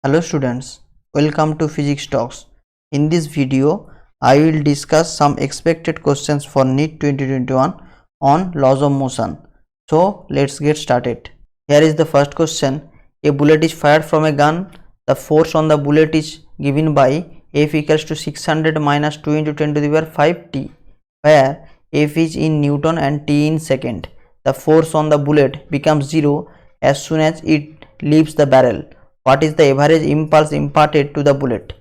Hello students, welcome to Physics Talks. In this video, I will discuss some expected questions for NEET 2021 on laws of motion. So let's get started. Here is the first question. A bullet is fired from a gun. The force on the bullet is given by F equals to 600 minus 2 into 10 to the power 5 T, where F is in Newton and T in second. The force on the bullet becomes 0 as soon as it leaves the barrel. What is the average impulse imparted to the bullet?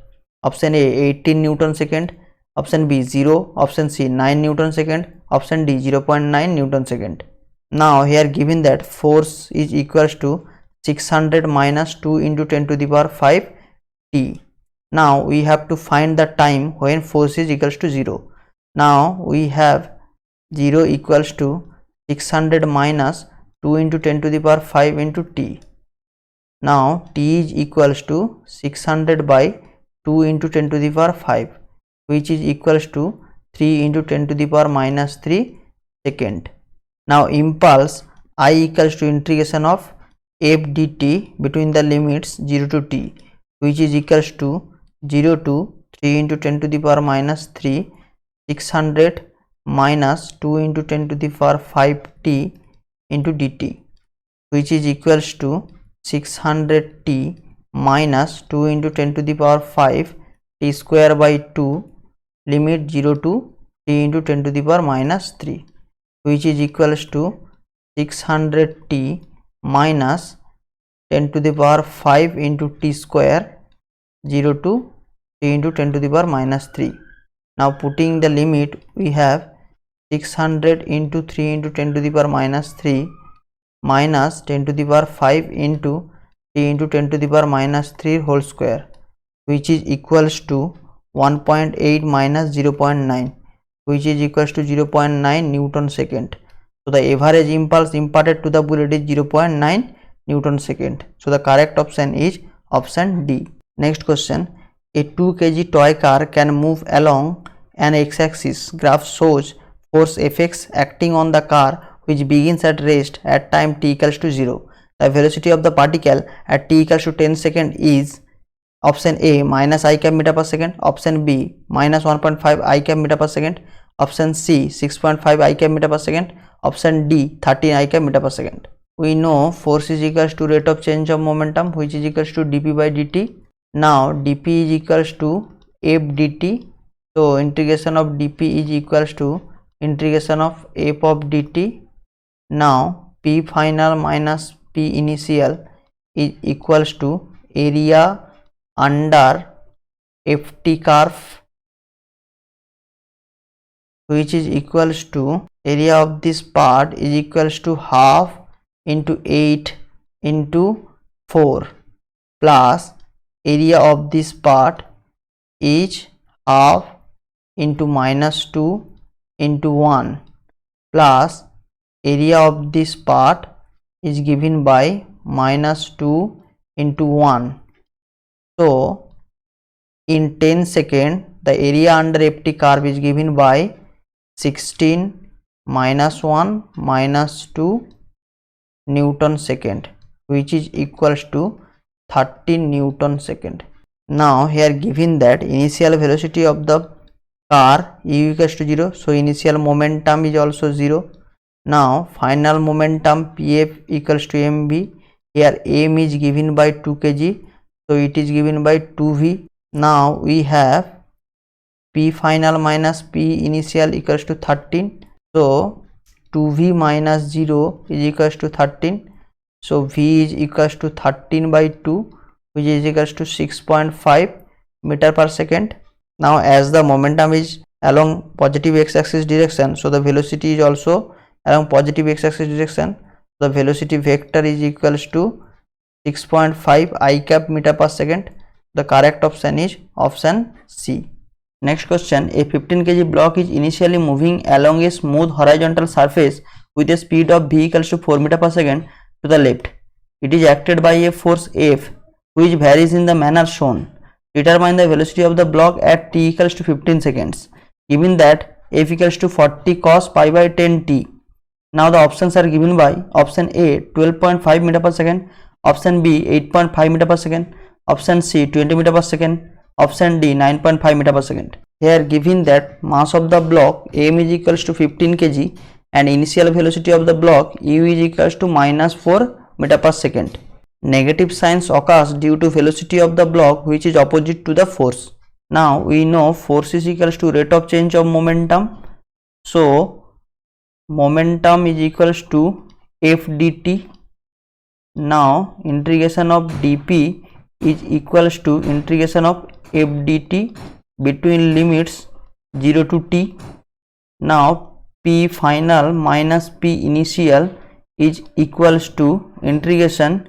Option A 18 Newton second, option B 0, option C 9 Newton second, option D 0.9 Newton second. Now here given that force is equals to 600 minus 2 into 10 to the power 5 T. Now we have to find the time when force is equals to 0. Now we have 0 equals to 600 minus 2 into 10 to the power 5 into T. Now T is equals to 600 by 2 into 10 to the power 5, which is equals to 3 into 10 to the power minus 3 second. Now impulse I equals to integration of f dt between the limits 0 to t, which is equals to 0 to 3 into 10 to the power minus 3, 600 minus 2 into 10 to the power 5 t into dt, which is equals to 600 t minus 2 into 10 to the power 5 t square by 2 limit 0 to t into 10 to the power minus 3, which is equals to 600 t minus 10 to the power 5 into t square 0 to t into 10 to the power minus 3. Now putting the limit, we have 600 into 3 into 10 to the power minus 3 minus 10 to the power 5 into t into 10 to the power minus 3 whole square, which is equals to 1.8 minus 0.9, which is equals to 0.9 Newton second. So the average impulse imparted to the bullet is 0.9 Newton second. So the correct option is option D. Next question. A 2 kg toy car can move along an x-axis. Graph shows force Fx acting on the car which begins at rest at time t equals to 0. The velocity of the particle at t equals to 10 second is option A minus I cap meter per second, option B minus 1.5 I cap meter per second, option C 6.5 I cap meter per second, option D 13 I cap meter per second. We know force is equals to rate of change of momentum, which is equals to dp by dt. Now dp is equals to f dt. So integration of dp is equals to integration of f of dt. Now P final minus P initial is equals to area under FT curve, which is equals to area of this part is equals to half into 8 into 4 plus area of this part is half into minus 2 into 1 plus area of this part is given by minus 2 into 1. So in 10 second the area under FT curve is given by 16 minus 1 minus 2 Newton second, which is equals to 13 Newton second. Now here given that initial velocity of the car u equals to 0, so initial momentum is also 0. Now final momentum Pf equals to mv. Here m is given by 2 kg, so it is given by 2v. Now we have p final minus p initial equals to 13. So 2v minus 0 is equals to 13. So v is equals to 13 by 2, which is equals to 6.5 meter per second. Now as the momentum is along positive x-axis direction, so the velocity is also along positive x-axis direction. The velocity vector is equals to 6.5 I cap meter per second. The correct option is option C. Next question. A 15 kg block is initially moving along a smooth horizontal surface with a speed of v equals to 4 meter per second to the left. It is acted by a force F which varies in the manner shown. Determine the velocity of the block at t equals to 15 seconds. Given that F equals to 40 cos pi by 10 t. Now the options are given by option A 12.5 meter per second, option B 8.5 meter per second, Option C 20 meter per second. Option D 9.5 meter per second. Here given that mass of the block m is equals to 15 kg and initial velocity of the block u is equals to minus 4 meter per second. Negative signs occurs due to velocity of the block which is opposite to the force. Now we know force is equals to rate of change of momentum. So momentum is equals to f dt. Now integration of dp is equals to integration of f dt between limits 0 to t. Now p final minus p initial is equals to integration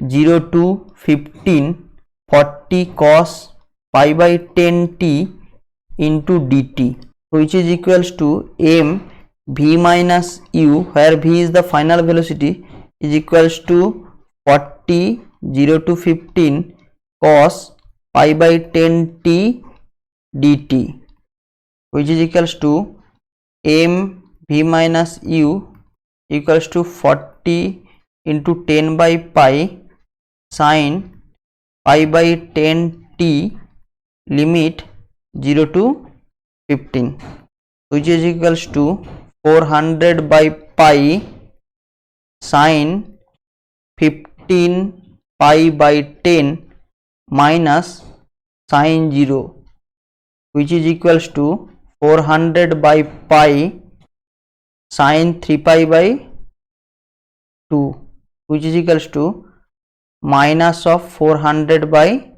0 to 15 40 cos pi by 10 t into dt, which is equals to m v minus u, where v is the final velocity, is equals to 40 0 to 15 cos pi by 10 t dt, which is equals to m v minus u equals to 40 into 10 by pi sin pi by 10 t limit 0 to 15, which is equals to 400 by pi sin 15 pi by 10 minus sin 0, which is equals to 400 by pi sin 3 pi by 2, which is equals to minus of 400 by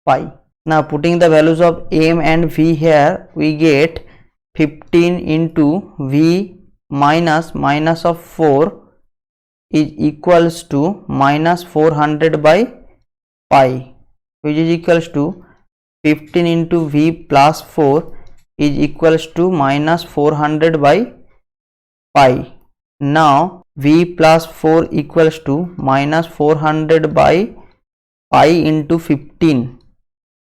pi. Now putting the values of m and v here, we get 15 into v minus minus of 4 is equals to minus 400 by pi, which is equals to 15 into v plus 4 is equals to minus 400 by pi. Now v plus 4 equals to minus 400 by pi into 15,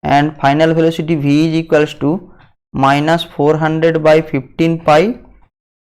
and final velocity v is equals to minus 400 by 15 pi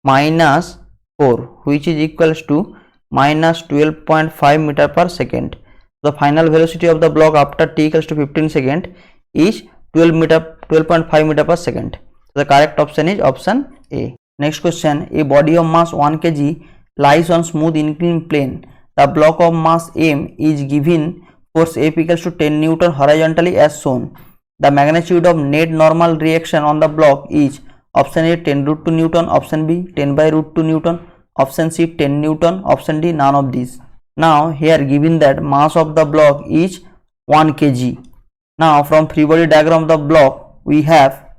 minus 4, which is equals to minus 12.5 meter per second. The final velocity of the block after t equals to 15 second is 12.5 meter per second. So the correct option is option A. Next question, a body of mass 1 kg lies on smooth inclined plane. The block of mass m is given force F equals to 10 Newton horizontally as shown. The magnitude of net normal reaction on the block is option A 10 root 2 Newton, option B 10 by root 2 Newton, option C 10 Newton, option D none of these. Now here given that mass of the block is 1 kg. Now from free body diagram of the block we have,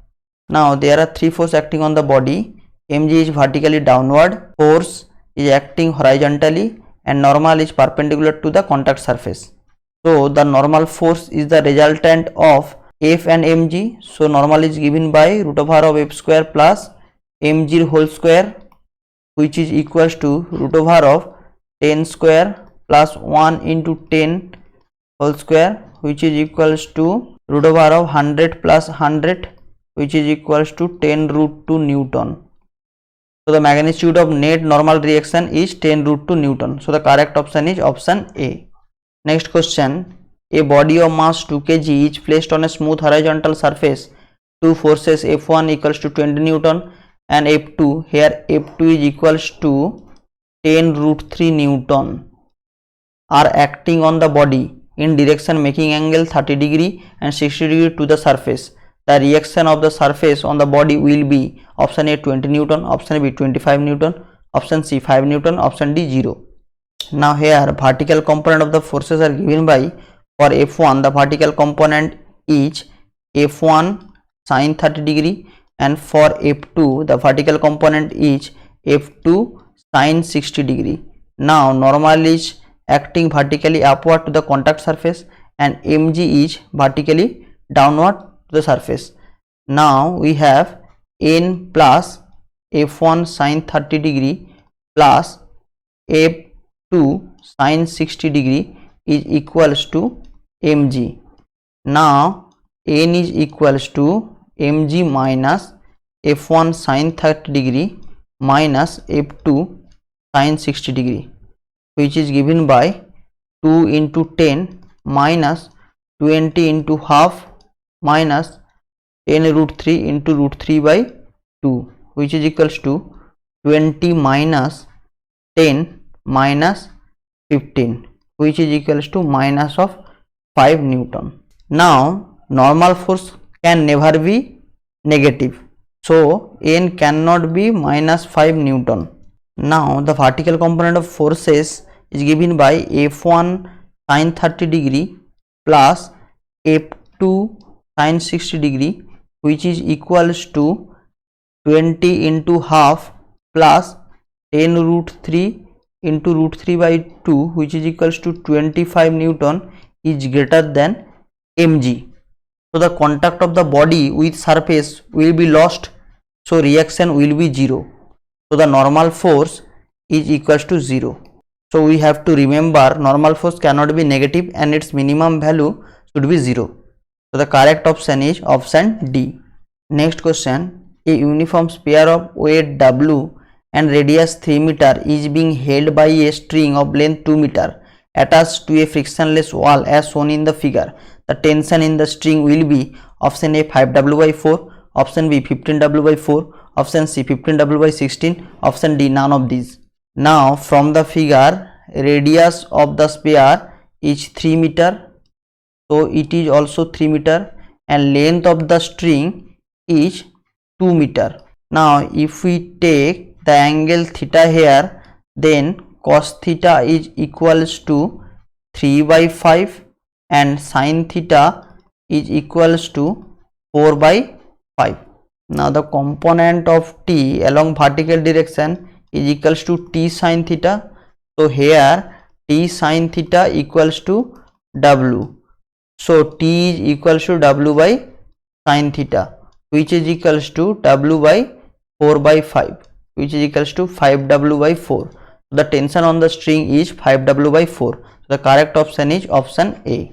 now there are three forces acting on the body. Mg is vertically downward, force is acting horizontally, and normal is perpendicular to the contact surface. So the normal force is the resultant of F and mg. So normal is given by root over of f square plus mg whole square, which is equals to root over of 10 square plus 1 into 10 whole square, which is equals to root over of 100 plus 100, which is equals to 10 root 2 Newton. So the magnitude of net normal reaction is 10 root 2 Newton. So the correct option is option A. Next question, a body of mass 2 kg is placed on a smooth horizontal surface. Two forces F1 equals to 20 Newton and F2, here F2 is equals to 10 root 3 Newton, are acting on the body in direction making angle 30 degree and 60 degree to the surface. The reaction of the surface on the body will be option A 20 Newton, option B 25 Newton, option C 5 Newton, option D 0. Now here vertical component of the forces are given by, for F1 the vertical component is F1 sin 30 degree, and for F2 the vertical component is F2 sin 60 degree. Now normal is acting vertically upward to the contact surface and mg is vertically downward to the surface. Now we have n plus F1 sin 30 degree plus F2 sin 60 degree is equals to mg. Now n is equals to mg minus F1 sin 30 degree minus F2 sin 60 degree, which is given by 2 into 10 minus 20 into half minus 10 root 3 into root 3 by 2, which is equals to 20 minus 10 minus 15, which is equals to minus of 5 Newton. Now normal force can never be negative, so N cannot be minus 5 Newton. Now the vertical component of forces is given by F1 sin 30 degree plus F2 sin 60 degree, which is equals to 20 into half plus 10 root 3 into root 3 by 2, which is equals to 25 Newton, is greater than mg. So the contact of the body with surface will be lost, so reaction will be 0. So the normal force is equals to 0. So we have to remember normal force cannot be negative and its minimum value should be 0. So the correct option is option D. Next question. A uniform sphere of weight W and radius 3 meter is being held by a string of length 2 meter attached to a frictionless wall as shown in the figure. The tension in the string will be option A 5W by 4, option B 15W by 4, option C 15W by 16, option D none of these. Now from the figure, radius of the sphere is 3 meter, so it is also 3 meter, and length of the string is 2 meter. Now if we take the angle theta here, then cos theta is equals to 3 by 5 and sin theta is equals to 4 by 5. Now the component of t along vertical direction is equals to t sin theta. So here t sin theta equals to w. So t is equals to w by sin theta, which is equals to w by 4 by 5, which is equals to 5w by 4. The tension on the string is 5w by 4. So the correct option is option A.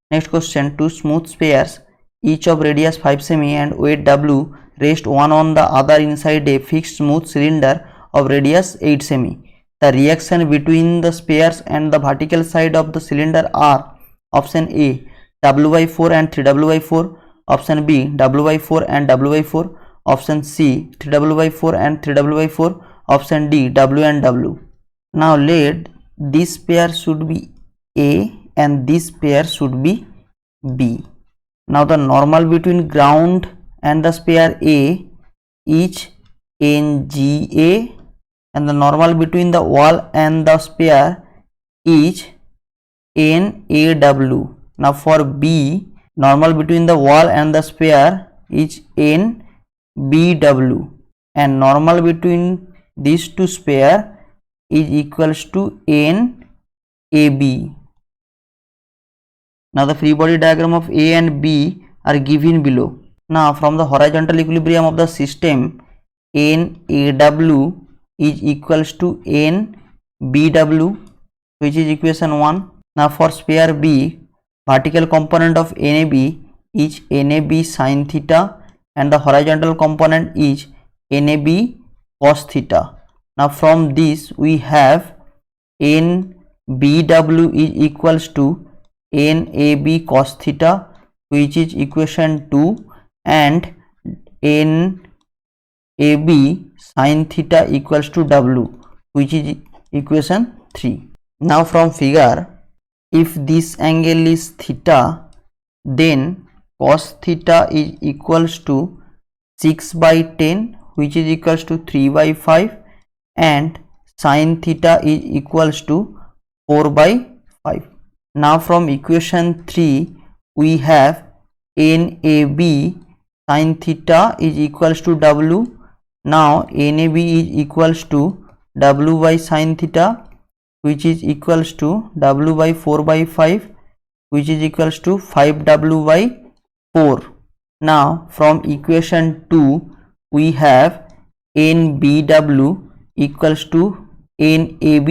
Next question. Two smooth spheres, each of radius 5 semi and weight w, rest one on the other inside a fixed smooth cylinder of radius 8 semi. The reaction between the spheres and the vertical side of the cylinder are option A w by 4 and 3w by 4, option B w by 4 and w by 4, option C 3w by 4 and 3w by 4, option D w and w. Now let this pair should be A and this pair should be B. Now the normal between ground and the sphere A is NGA, and the normal between the wall and the sphere is NAW. Now for B, normal between the wall and the sphere is NBW, and normal between these two sphere is equals to NAB. Now the free body diagram of A and B are given below. Now from the horizontal equilibrium of the system, NAW is equals to NBW, which is equation 1. Now for sphere B, vertical component of NAB is NAB sin theta and the horizontal component is NAB cos theta. Now from this we have NBW is equals to NAB cos theta, which is equation 2, and NAB sin theta equals to W, which is equation 3. Now from figure, if this angle is theta, then cos theta is equals to 6 by 10, which is equals to 3 by 5, and sin theta is equals to 4 by 5. Now from equation 3 we have NAB sin theta is equals to W. Now NAB is equals to W by sin theta, which is equals to W by 4 by 5, which is equals to 5W by 4. Now from equation 2 we have NBW equals to NAB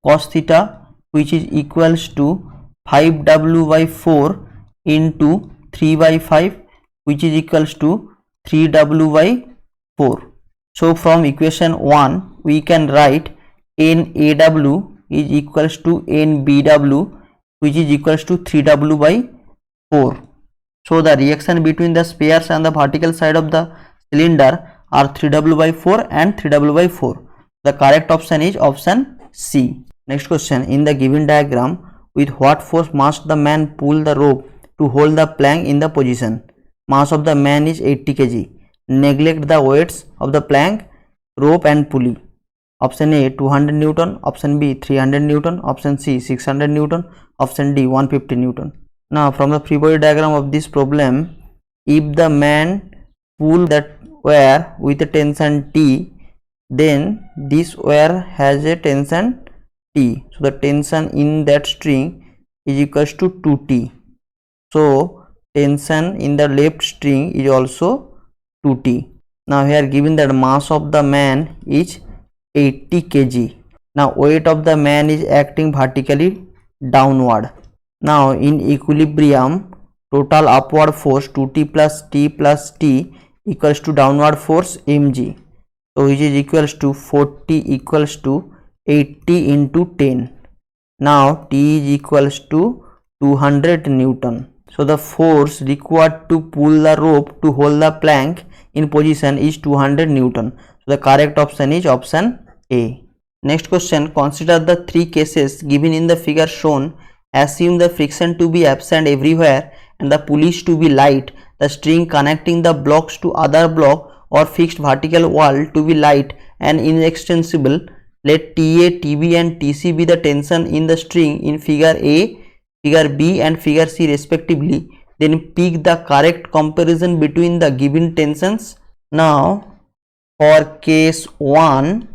cos theta, which is equals to 5W by 4 into 3 by 5, which is equals to 3W by 4. So from equation 1 we can write NAW is equals to NBW, which is equals to 3W by 4. So the reaction between the spheres and the vertical side of the cylinder are 3W by 4 and 3W by 4. The correct option is option C. Next question. In the given diagram, with what force must the man pull the rope to hold the plank in the position? Mass of the man is 80 kg. Neglect the weights of the plank, rope and pulley. Option A 200 Newton, option B 300 Newton, option C 600 Newton, option D 150 Newton. Now from the free body diagram of this problem, if the man pull that wire with a tension T, then this wire has a tension T. So the tension in that string is equals to 2T. So tension in the left string is also 2T. Now here given that mass of the man is 80 kg. Now weight of the man is acting vertically downward. Now in equilibrium, total upward force 2T plus T equals to downward force mg. So which is equals to 40 equals to 80 into 10. Now T is equals to 200 Newton. So the force required to pull the rope to hold the plank in position is 200 Newton. So the correct option is option A. Next question. Consider the three cases given in the figure shown. Assume the friction to be absent everywhere and the pulleys to be light, the string connecting the blocks to other block or fixed vertical wall to be light and inextensible. Let TA, TB and TC be the tension in the string in figure A, figure B and figure C respectively. Then pick the correct comparison between the given tensions. Now for case 1,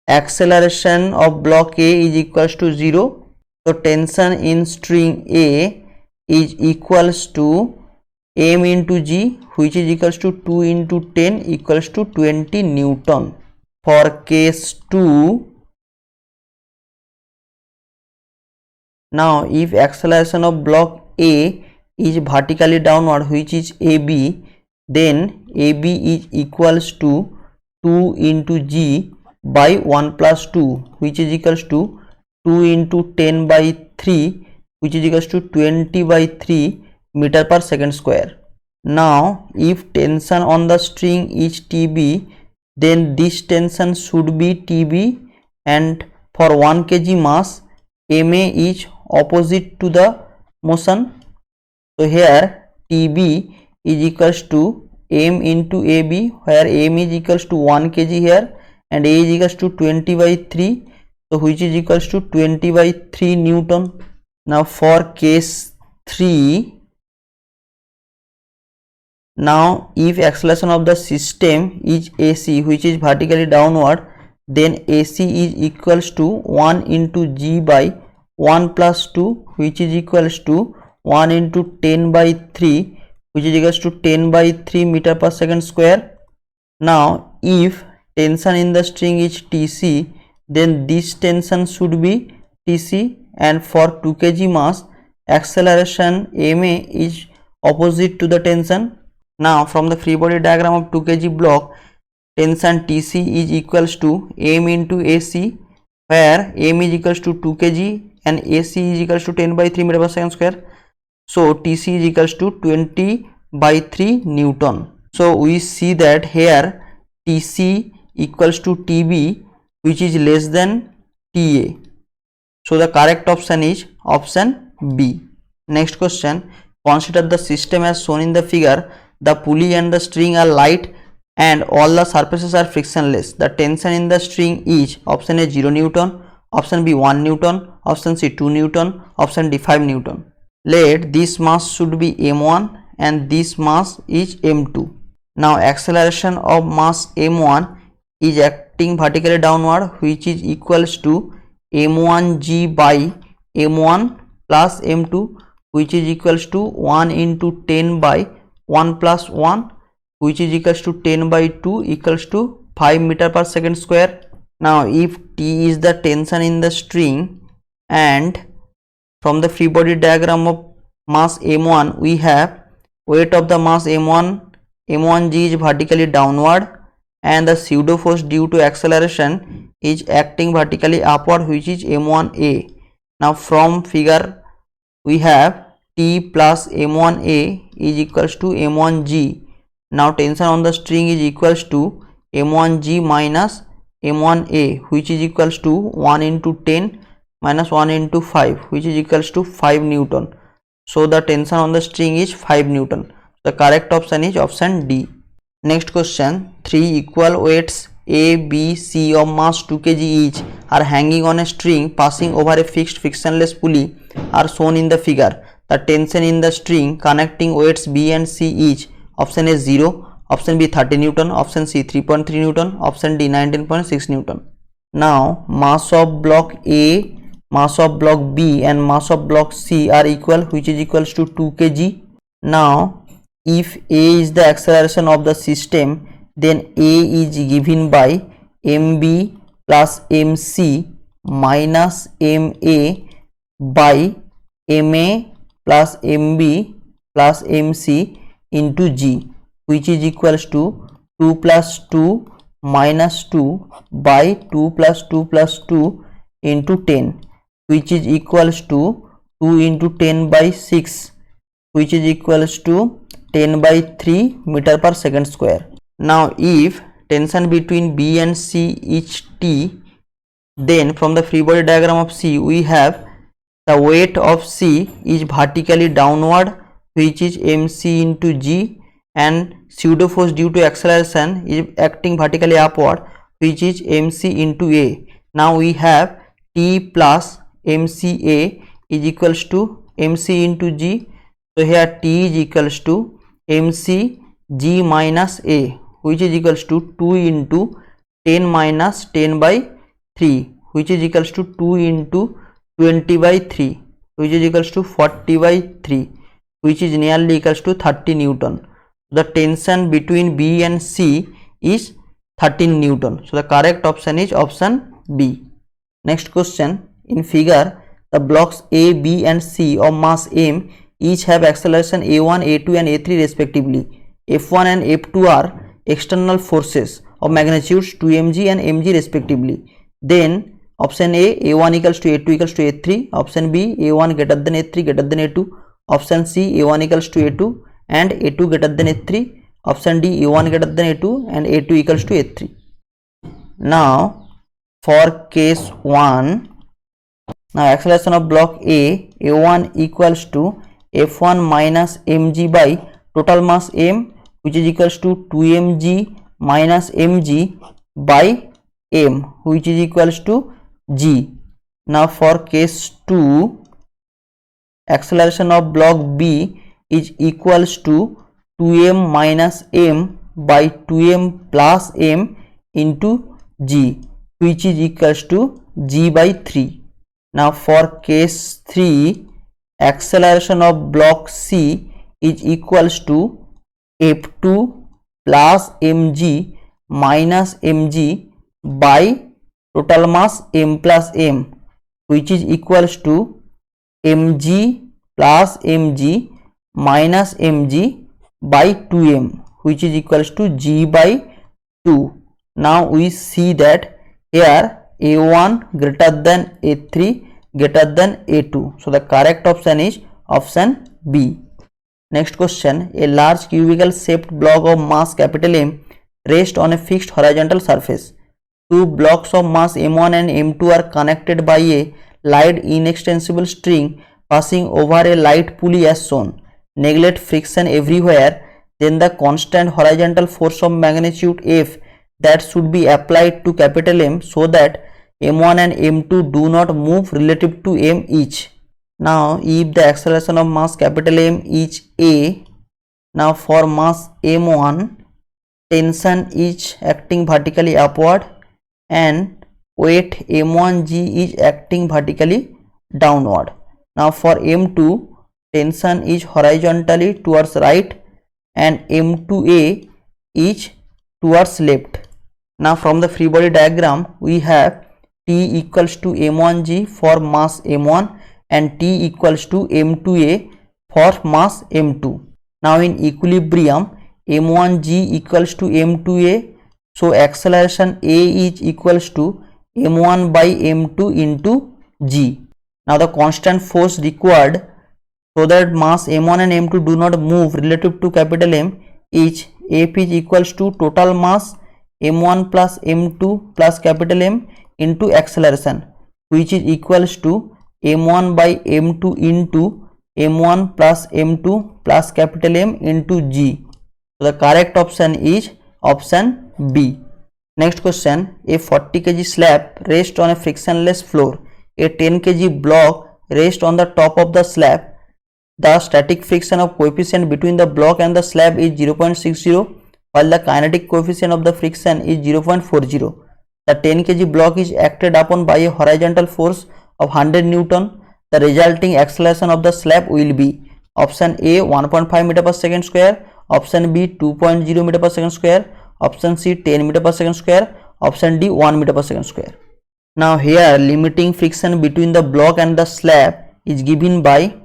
acceleration of block A is equals to 0. So tension in string A is equals to m into g, which is equals to 2 into 10 equals to 20 Newton. For case 2, now if acceleration of block A is vertically downward, which is AB, then AB is equals to 2 into g by 1 plus 2, which is equals to 2 into 10 by 3, which is equals to 20 by 3 meter per second square. Now if tension on the string is TB, then this tension should be TB, and for 1 kg mass MA is opposite to the motion. So here TB is equals to M into AB, where M is equals to 1 kg here and A is equals to 20 by 3, so which is equals to 20 by 3 Newton. Now for case 3, now if acceleration of the system is AC, which is vertically downward, then AC is equals to 1 into g by 1 plus 2, which is equals to 1 into 10 by 3, which is equals to 10 by 3 meter per second square. Now if tension in the string is TC, then this tension should be TC, and for 2 kg mass acceleration MA is opposite to the tension. Now from the free body diagram of 2 kg block, tension TC is equals to M into AC, where M is equals to 2 kg and AC is equals to 10 by 3 meter per second square. So TC is equals to 20 by 3 Newton. So we see that here TC equals to TB, which is less than TA. So the correct option is option B. Next question. Consider the system as shown in the figure. The pulley and the string are light and all the surfaces are frictionless. The tension in the string is option A 0 Newton, option B 1 Newton, option C 2 Newton, option D 5 Newton. Let this mass should be m1 and this mass is m2. Now acceleration of mass m1 is acting vertically downward, which is equals to m1g by m1 plus m2, which is equals to 1 into 10 by 1 plus 1, which is equals to 10 by 2 equals to 5 meter per second square. Now if T is the tension in the string, and from the free body diagram of mass m1 we have weight of the mass m1g is vertically downward and the pseudo force due to acceleration is acting vertically upward, which is m1a. Now from figure we have T plus M1A is equals to M1G. Now tension on the string is equals to M1G minus M1A, which is equals to 1 into 10 minus 1 into 5, which is equals to 5 Newton. So the tension on the string is 5 Newton. The correct option is option D. Next question, 3 equal weights A, B, C of mass 2 kg each are hanging on a string passing over a fixed frictionless pulley are shown in the figure. The tension in the string connecting weights B and C each, option A 0, option B 30 Newton, option C 3.3 Newton, option D 19.6 Newton. Now mass of block A, mass of block B and mass of block C are equal, which is equals to 2 kg. Now if A is the acceleration of the system, then A is given by mb plus mc minus ma by ma plus mb plus mc into g, which is equals to 2 plus 2 minus 2 by 2 plus 2 plus 2 into 10, which is equals to 2 into 10 by 6, which is equals to 10 by 3 meter per second square. Now if tension between B and C is T, then from the free body diagram of C we have the weight of C is vertically downward, which is mc into g, and pseudo force due to acceleration is acting vertically upward, which is mc into a. Now we have T plus mca is equals to mc into g. So here T is equals to mc g minus a, which is equals to 2 into 10 minus 10 by 3, which is equals to 2 into 20 by 3, which is equals to 40 by 3, which is nearly equals to 30 Newton. The tension between B and C is 13 Newton. So the correct option is option B. Next question, in figure the blocks A, B and C of mass m each have acceleration a1, a2 and a3 respectively. F1 and F2 are external forces of magnitudes 2 mg and mg respectively. Then option A, a1 equals to a2 equals to a3, option B, a1 greater than a3 greater than a2, option C, a1 equals to a2 and a2 greater than a3, option D, a1 greater than a2 and a2 equals to a3. Now for case 1, now acceleration of block A, a1 equals to f1 minus mg by total mass m, which is equals to 2 mg minus mg by m, which is equals to g. Now for case 2, acceleration of block B is equals to 2m minus m by 2m plus m into g, which is equals to g by 3. Now for case 3, acceleration of block C is equals to f2 plus mg minus mg by total mass m plus m, which is equals to mg plus mg minus mg by 2m, which is equals to g by 2. Now we see that here a1 greater than a3 greater than a2. So the correct option is option B. Next question, a large cubical shaped block of mass capital M rests on a fixed horizontal surface. Two blocks of mass m1 and m2 are connected by a light inextensible string passing over a light pulley as shown. Neglect friction everywhere, then the constant horizontal force of magnitude F that should be applied to capital M so that m1 and m2 do not move relative to m each. Now if the acceleration of mass capital M is a, now for mass m1 tension is acting vertically upward and weight m1g is acting vertically downward. Now for m2 tension is horizontally towards right and m2a is towards left. Now from the free body diagram we have T equals to m1g for mass m1 and T equals to m2a for mass m2. Now in equilibrium m1g equals to m2a, so acceleration a is equals to m1 by m2 into g. Now the constant force required so that mass m1 and m2 do not move relative to capital M, each F is equals to total mass m1 plus m2 plus capital M into acceleration, which is equals to m1 by m2 into m1 plus m2 plus capital M into g. So the correct option is option B. Next question, a 40 kg slab rests on a frictionless floor. A 10 kg block rests on the top of the slab. The static friction of coefficient between the block and the slab is 0.60, while the kinetic coefficient of the friction is 0.40. The 10 kg block is acted upon by a horizontal force of 100 Newton. The resulting acceleration of the slab will be option A 1.5 meter per second square, option B 2.0 meter per second square, option C 10 meter per second square, option D 1 meter per second square. Now here limiting friction between the block and the slab is given by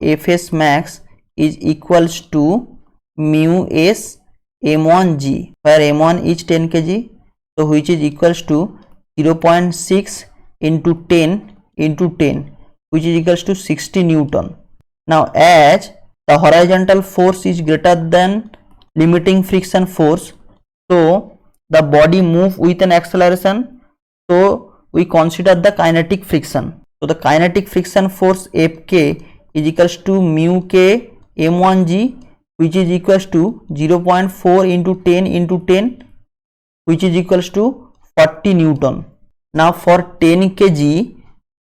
Fs max is equals to mu s m1g, where m1 is 10 kg, so which is equals to 0.6 into 10 into 10, which is equals to 60 Newton. Now as the horizontal force is greater than limiting friction force, so the body move with an acceleration, so we consider the kinetic friction. So the kinetic friction force Fk is equals to mu k m1g, which is equals to 0.4 into 10 into 10, which is equals to 40 Newton. Now for 10 kg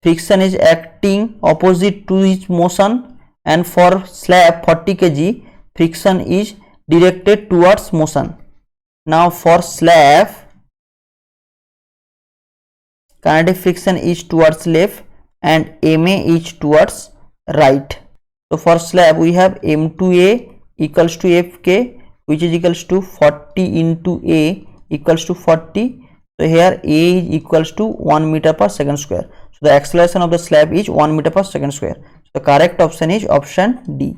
friction is acting opposite to its motion, and for slab 40 kg friction is directed towards motion. Now for slab kinetic friction is towards left and ma is towards right. So for slab we have m2a equals to fk, which is equals to 40 into a equals to 40. So here a is equals to 1 meter per second square. So the acceleration of the slab is 1 meter per second square. So the correct option is option D.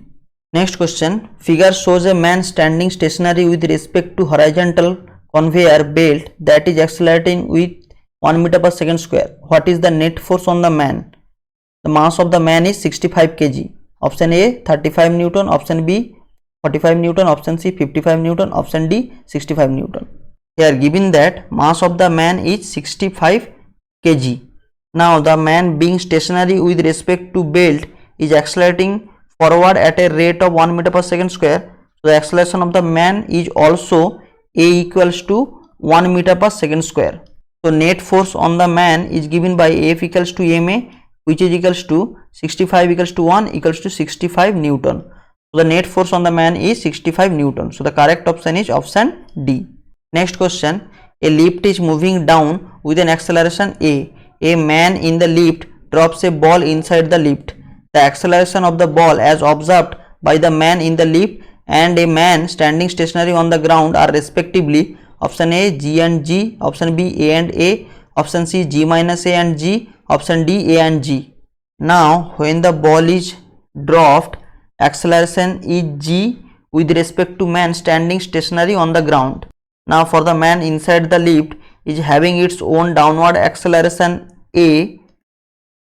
Next question, figure shows a man standing stationary with respect to horizontal conveyor belt that is accelerating with 1 meter per second square. What is the net force on the man? The mass of the man is 65 kg. Option A 35 Newton, option B 45 Newton, option C 55 Newton, option D 65 Newton. Here given that mass of the man is 65 kg. Now the man being stationary with respect to belt is accelerating forward at a rate of 1 meter per second square. So the acceleration of the man is also A equals to 1 meter per second square. So net force on the man is given by F equals to ma, which is equals to 65 equals to 1 equals to 65 Newton. So the net force on the man is 65 Newton. So the correct option is option D. Next question, a lift is moving down with an acceleration A. A man in the lift drops a ball inside the lift. The acceleration of the ball as observed by the man in the lift and a man standing stationary on the ground are respectively option A g and g, option B a and a, option C g minus a and g, option D a and g. Now when the ball is dropped, acceleration is g with respect to man standing stationary on the ground. Now for the man inside the lift is having its own downward acceleration a,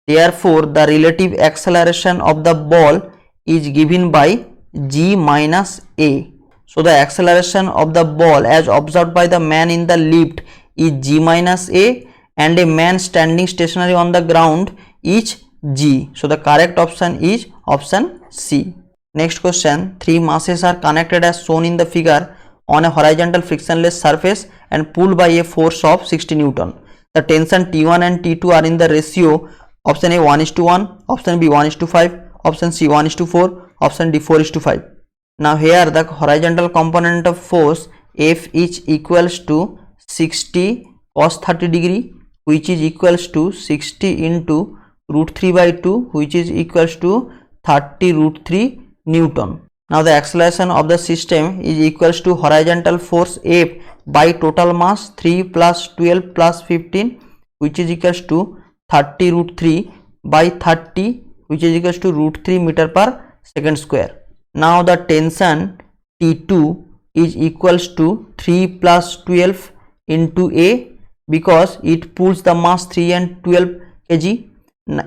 therefore the relative acceleration of the ball is given by g minus a. So the acceleration of the ball as observed by the man in the lift is g minus a, and a man standing stationary on the ground is g. So the correct option is option C. Next question, three masses are connected as shown in the figure on a horizontal frictionless surface and pulled by a force of 60 Newton. The tension T1 and T2 are in the ratio option A 1:1, option B 1:5, option C 1:4, option D 4:5. Now here the horizontal component of force F is equals to 60 cos 30 degree, which is equals to 60 into root 3 by 2, which is equals to 30 root 3 Newton. Now the acceleration of the system is equals to horizontal force F by total mass 3 plus 12 plus 15, which is equals to 30 root 3 by 30, which is equals to root 3 meter per second square. Now the tension T2 is equals to 3 plus 12 into A, because it pulls the mass 3 and 12 kg,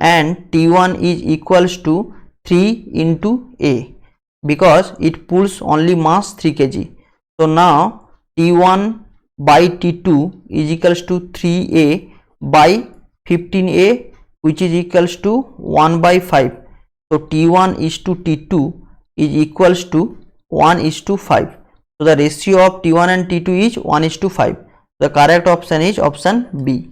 and T1 is equals to 3 into A because it pulls only mass 3 kg. So now T1 by T2 is equals to 3A by 15A, which is equals to 1 by 5. So T1 is to T2 is equals to 1 is to 5. So the ratio of T1 and T2 is 1 is to 5. The correct option is option B.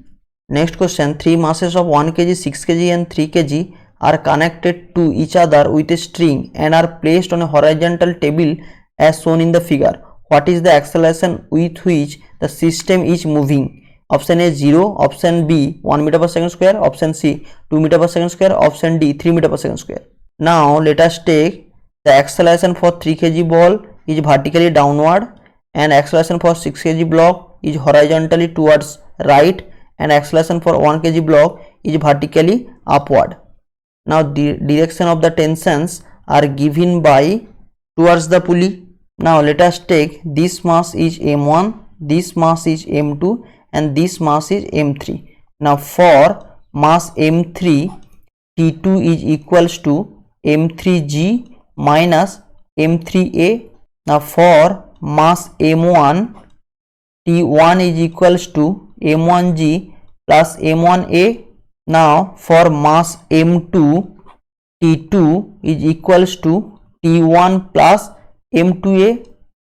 Next question, 3 masses of 1 kg, 6 kg and 3 kg are connected to each other with a string and are placed on a horizontal table as shown in the figure. What is the acceleration with which the system is moving? Option A 0, option B 1 meter per second square, option C 2 meter per second square, option D 3 meter per second square. Now let us take the acceleration for 3 kg ball is vertically downward and acceleration for 6 kg block is horizontally towards right and acceleration for 1 kg block is vertically upward. Now the direction of the tensions are given by towards the pulley. Now let us take this mass is M1, this mass is M2 and this mass is M3. Now for mass M3, T2 is equals to M3G minus M3A. Now for mass M1, T1 is equals to M1G plus M1A. Now for mass M2, T2 is equals to T1 plus M2A.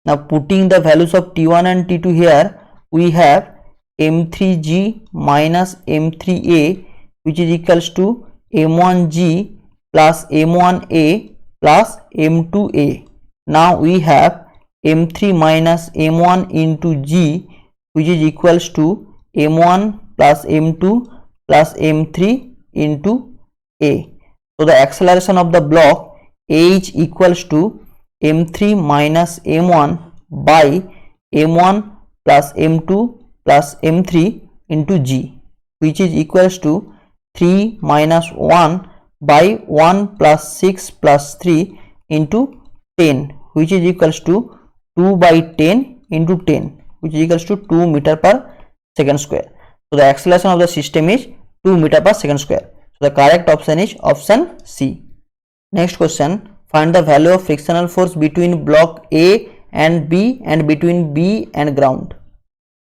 Now putting the values of T1 and T2 here, we have M3G minus M3A, which is equals to M1G plus M1A plus M2A. Now we have M3 minus M1 into G, which is equals to M1 plus M2 plus M3 into A. So the acceleration of the block H equals to M3 minus M1 by M1 plus M2 plus M3 into G, which is equals to 3 minus 1 by 1 plus 6 plus 3 into 10, which is equals to 2 by 10 into 10, which is equals to 2 meter per second square. So the acceleration of the system is 2 meter per second square. So the correct option is option C. Next question, find the value of frictional force between block A and B and between B and ground.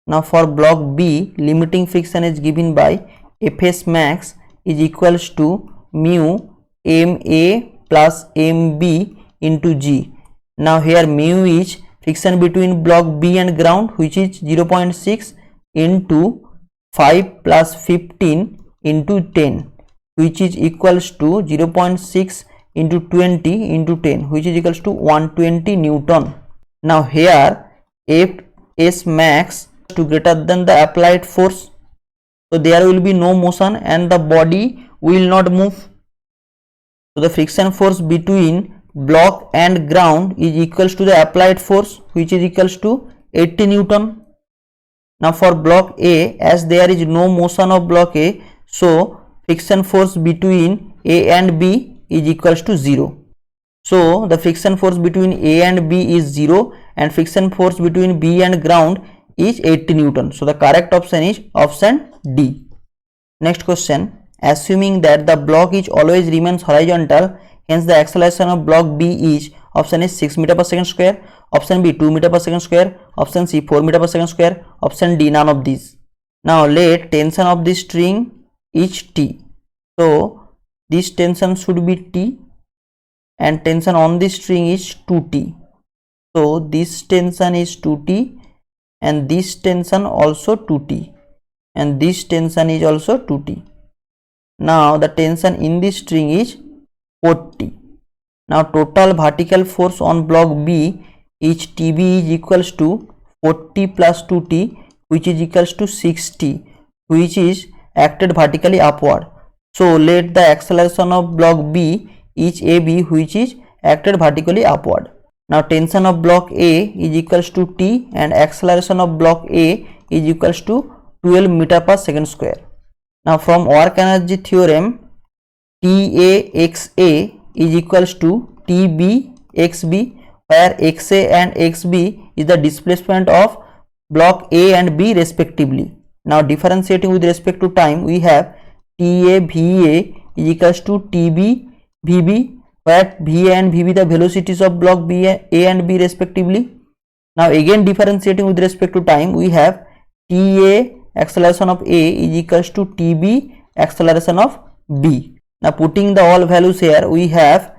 Now for block B, limiting friction is given by Fs max is equals to mu Ma plus Mb into G. Now here mu is friction between block B and ground, which is 0.6 into 5 plus 15 into 10, which is equals to 0.6 into 20 into 10, which is equals to 120 Newton. Now here Fs max to greater than the applied force, so there will be no motion and the body will not move. So the friction force between block and ground is equals to the applied force, which is equals to 80 Newton. Now for block A, as there is no motion of block A, so friction force between A and B is equals to 0. So the friction force between A and B is 0 and friction force between B and ground is 80 Newton. So the correct option is option D. Next question, assuming that the block is always remains horizontal, hence the acceleration of block B is, option is 6 meter per second square, option B 2 meter per second square, option C 4 meter per second square, option D none of these. Now let tension of this string is T. So this tension should be T and tension on this string is 2T. So this tension is 2T and this tension also 2T and this tension is also 2T. Now the tension in this string is 4T. Now total vertical force on block B is TB is equals to 40 plus 2T, which is equals to 60, which is acted vertically upward. So let the acceleration of block B is AB, which is acted vertically upward. Now tension of block A is equals to T and acceleration of block A is equals to 12 meter per second square. Now from work energy theorem, TAXA is equals to TBXB, where XA and XB is the displacement of block A and B respectively. Now differentiating with respect to time, we have TA VA is equals to TB VB, where Va and Vb the velocities of block A and B respectively. Now again differentiating with respect to time, we have Ta acceleration of A is equals to Tb acceleration of B. Now putting the all values here, we have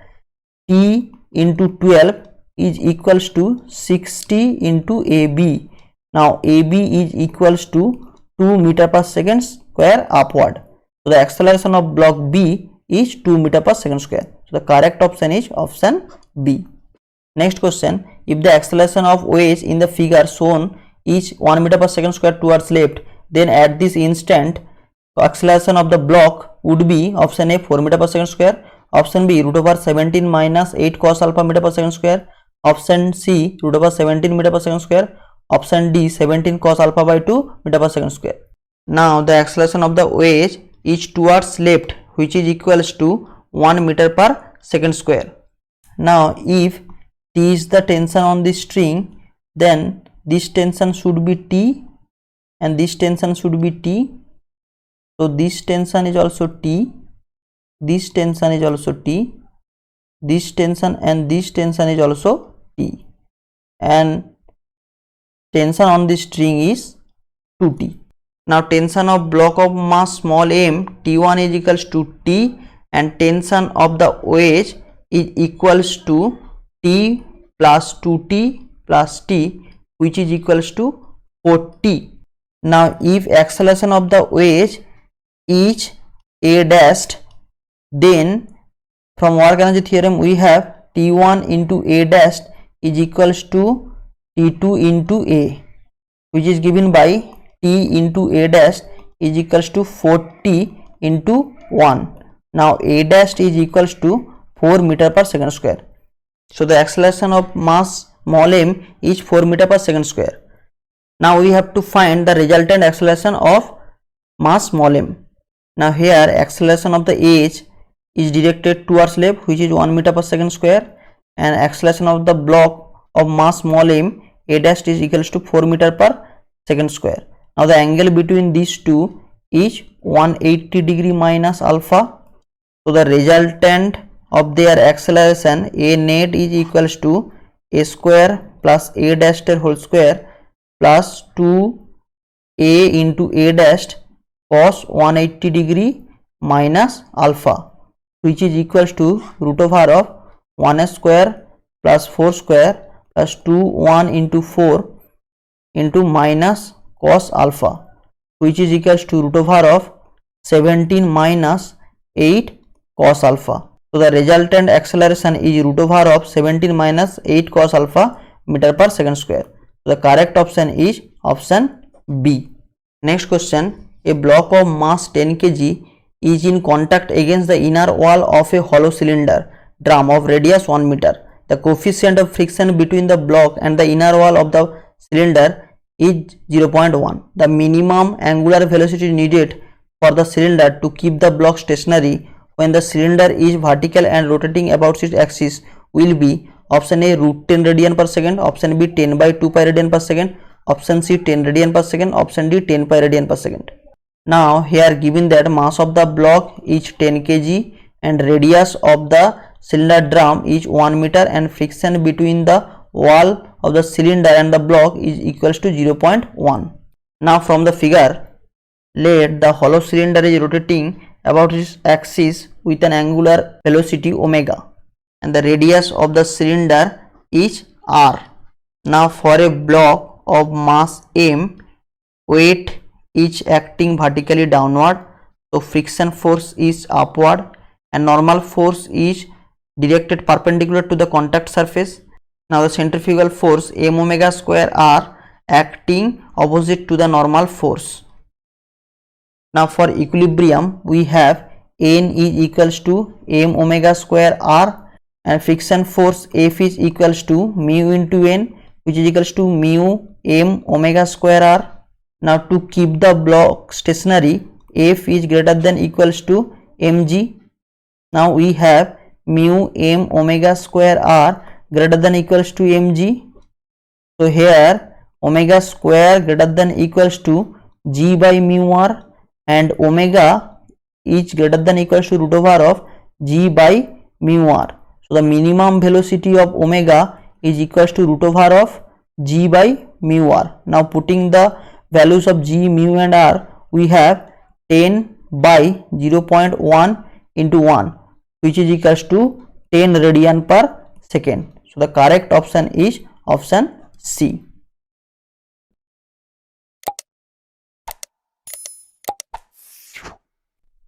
T into 12 is equals to 60 into AB. Now AB is equals to 2 meter per second square upward. So the acceleration of block B is 2 meter per second square. So the correct option is option B. Next question, if the acceleration of OH in the figure shown is 1 meter per second square towards left, then at this instant acceleration of the block would be option A 4 meter per second square, option B root over 17 minus 8 cos alpha meter per second square, option C root over 17 meter per second square, option D 17 cos alpha by 2 meter per second square. Now the acceleration of the OH is towards left, which is equals to 1 meter per second square. Now if T is the tension on the string, then this tension should be T and this tension should be T. So this tension is also T, this tension is also T, this tension and this tension is also T, and tension on the string is 2T. Now tension of block of mass small m T1 is equals to T and tension of the OH is equals to T plus 2T plus T, which is equals to 4T. Now if acceleration of the OH is A dashed, then from work energy theorem we have T1 into A dashed is equals to T2 into A, which is given by T into A dashed is equals to 4T into 1. Now A dashed is equals to 4 meter per second square. So the acceleration of mass small m is 4 meter per second square. Now we have to find the resultant acceleration of mass small m. Now here acceleration of the H is directed towards left, which is 1 meter per second square, and acceleration of the block of mass small m A dash is equals to 4 meter per second square. Now the angle between these two is 180 degree minus alpha. So the resultant of their acceleration A net is equals to A square plus A dash whole square plus 2A into A dash cos 180 degree minus alpha, which is equals to root over of 1 square plus 4 square plus 2 1 into 4 into minus cos alpha, which is equals to root over of 17 minus 8 cos alpha. So the resultant acceleration is root over of 17 minus 8 cos alpha meter per second square. So the correct option is option B. Next question, a block of mass 10 kg is in contact against the inner wall of a hollow cylinder drum of radius 1 meter. The coefficient of friction between the block and the inner wall of the cylinder is 0.1. The minimum angular velocity needed for the cylinder to keep the block stationary when the cylinder is vertical and rotating about its axis will be option A root 10 radian per second, option B 10 by 2 pi radian per second, option C 10 radian per second, option D 10 pi radian per second. Now here given that mass of the block is 10 kg and radius of the cylinder drum is 1 meter and friction between the wall of the cylinder and the block is equals to 0.1. Now from the figure, let the hollow cylinder is rotating about its axis with an angular velocity omega and the radius of the cylinder is r. Now for a block of mass m, weight is acting vertically downward, so friction force is upward and normal force is directed perpendicular to the contact surface. Now the centrifugal force m omega square r acting opposite to the normal force. Now for equilibrium we have n is equals to m omega square r and friction force F is equals to mu into n, which is equals to mu m omega square r. Now to keep the block stationary, F is greater than equals to mg. Now we have mu m omega square r greater than equals to mg. So here omega square greater than equals to g by mu r and omega is greater than equals to root over of g by mu r. So the minimum velocity of omega is equals to root over of g by mu r. Now putting the values of g, mu and r, we have 10 by 0.1 into 1, which is equals to 10 radian per second. So the correct option is option C.